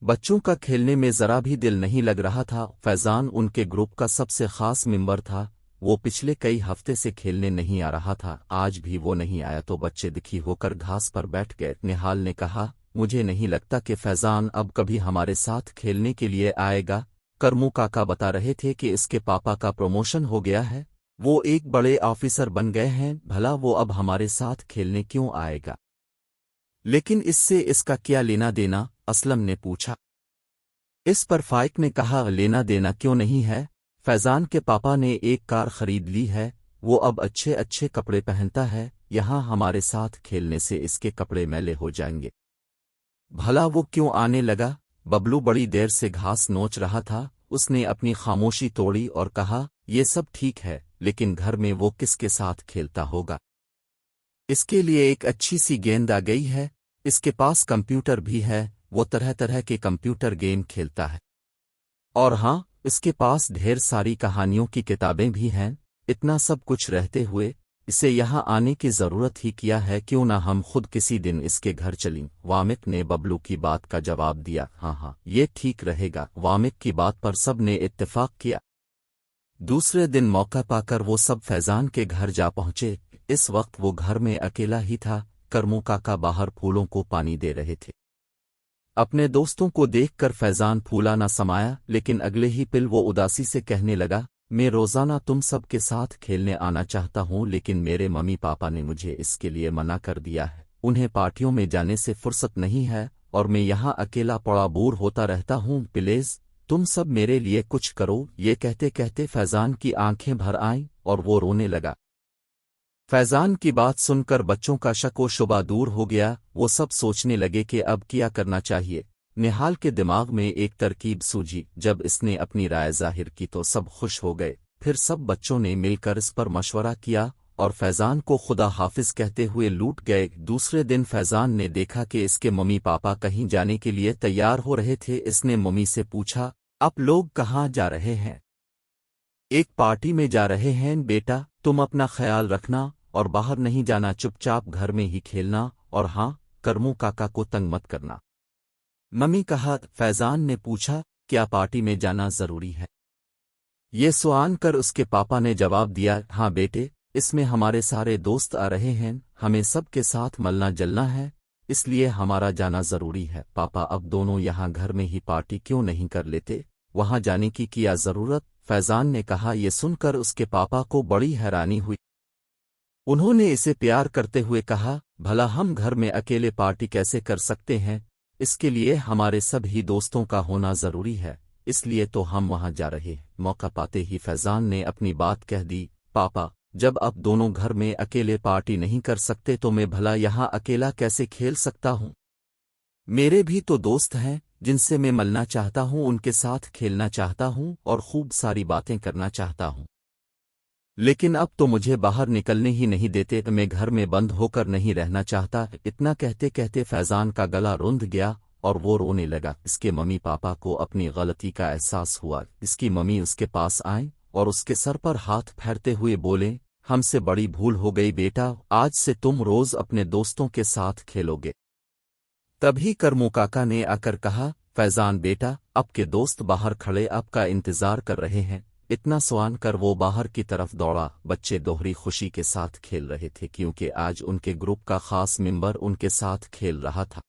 बच्चों का खेलने में जरा भी दिल नहीं लग रहा था। फैजान उनके ग्रुप का सबसे खास मेंबर था। वो पिछले कई हफ्ते से खेलने नहीं आ रहा था। आज भी वो नहीं आया तो बच्चे दुखी होकर घास पर बैठ गए। निहाल ने कहा, मुझे नहीं लगता कि फैजान अब कभी हमारे साथ खेलने के लिए आएगा। करमू काका बता रहे थे कि इसके पापा का प्रमोशन हो गया है, वो एक बड़े ऑफिसर बन गए हैं। भला वो अब हमारे साथ खेलने क्यों आएगा? लेकिन इससे इसका क्या लेना देना? असलम ने पूछा। इस पर फाइक ने कहा, लेना देना क्यों नहीं है? फैजान के पापा ने एक कार खरीद ली है, वो अब अच्छे अच्छे कपड़े पहनता है। यहाँ हमारे साथ खेलने से इसके कपड़े मैले हो जाएंगे। भला वो क्यों आने लगा? बबलू बड़ी देर से घास नोच रहा था। उसने अपनी खामोशी तोड़ी और कहा, ये सब ठीक है, लेकिन घर में वो किसके साथ खेलता होगा? इसके लिए एक अच्छी सी गेंद आ गई है, इसके पास कंप्यूटर भी है, वो तरह तरह के कंप्यूटर गेम खेलता है। और हाँ, इसके पास ढेर सारी कहानियों की किताबें भी हैं। इतना सब कुछ रहते हुए इसे यहाँ आने की ज़रूरत ही क्या है? क्यों ना हम खुद किसी दिन इसके घर चलें? वामिक ने बबलू की बात का जवाब दिया। हाँ, ये ठीक रहेगा। वामिक की बात पर सब ने इत्तेफाक किया। दूसरे दिन मौका पाकर वो सब फैजान के घर जा पहुंचे। इस वक्त वो घर में अकेला ही था। करमू काका बाहर फूलों को पानी दे रहे थे। अपने दोस्तों को देखकर फैजान फूला न समाया, लेकिन अगले ही पल वो उदासी से कहने लगा, मैं रोज़ाना तुम सब के साथ खेलने आना चाहता हूँ, लेकिन मेरे मम्मी पापा ने मुझे इसके लिए मना कर दिया है। उन्हें पार्टियों में जाने से फुर्सत नहीं है और मैं यहाँ अकेला पड़ा बोर होता रहता हूँ। प्लीज तुम सब मेरे लिए कुछ करो। ये कहते कहते फैजान की आंखें भर आईं और वो रोने लगा। फैजान की बात सुनकर बच्चों का शक व शुबा दूर हो गया। वो सब सोचने लगे कि अब क्या करना चाहिए। निहाल के दिमाग में एक तरकीब सूझी। जब इसने अपनी राय जाहिर की तो सब खुश हो गए। फिर सब बच्चों ने मिलकर इस पर मशवरा किया और फैजान को खुदा हाफिज कहते हुए लूट गए। दूसरे दिन फैजान ने देखा कि इसके मम्मी पापा कहीं जाने के लिए तैयार हो रहे थे। इसने मम्मी से पूछा, आप लोग कहाँ जा रहे हैं? एक पार्टी में जा रहे हैं बेटा, तुम अपना ख्याल रखना और बाहर नहीं जाना, चुपचाप घर में ही खेलना, और हाँ, करमू काका को तंग मत करना। मम्मी कहा। फैजान ने पूछा, क्या पार्टी में जाना जरूरी है? ये सुआन कर उसके पापा ने जवाब दिया, हाँ बेटे, इसमें हमारे सारे दोस्त आ रहे हैं, हमें सब के साथ मलना जलना है, इसलिए हमारा जाना जरूरी है। पापा, अब दोनों यहाँ घर में ही पार्टी क्यों नहीं कर लेते? वहाँ जाने की क्या जरूरत? फैजान ने कहा। ये सुनकर उसके पापा को बड़ी हैरानी हुई। उन्होंने इसे प्यार करते हुए कहा, भला हम घर में अकेले पार्टी कैसे कर सकते हैं? इसके लिए हमारे सभी दोस्तों का होना जरूरी है, इसलिए तो हम वहां जा रहे हैं। मौका पाते ही फैजान ने अपनी बात कह दी, पापा, जब आप दोनों घर में अकेले पार्टी नहीं कर सकते तो मैं भला यहाँ अकेला कैसे खेल सकता हूँ? मेरे भी तो दोस्त हैं जिनसे मैं मिलना चाहता हूँ, उनके साथ खेलना चाहता हूँ और खूब सारी बातें करना चाहता हूँ। लेकिन अब तो मुझे बाहर निकलने ही नहीं देते, मैं घर में बंद होकर नहीं रहना चाहता। इतना कहते कहते फैजान का गला रुंध गया और वो रोने लगा। इसके मम्मी पापा को अपनी गलती का एहसास हुआ। इसकी मम्मी उसके पास आए और उसके सर पर हाथ फेरते हुए बोले, हमसे बड़ी भूल हो गई बेटा, आज से तुम रोज अपने दोस्तों के साथ खेलोगे। तभी करमू काका ने आकर कहा, फैजान बेटा, आपके दोस्त बाहर खड़े आपका इंतजार कर रहे हैं। इतना सुआन कर वो बाहर की तरफ दौड़ा। बच्चे दोहरी खुशी के साथ खेल रहे थे, क्योंकि आज उनके ग्रुप का खास मेंबर उनके साथ खेल रहा था।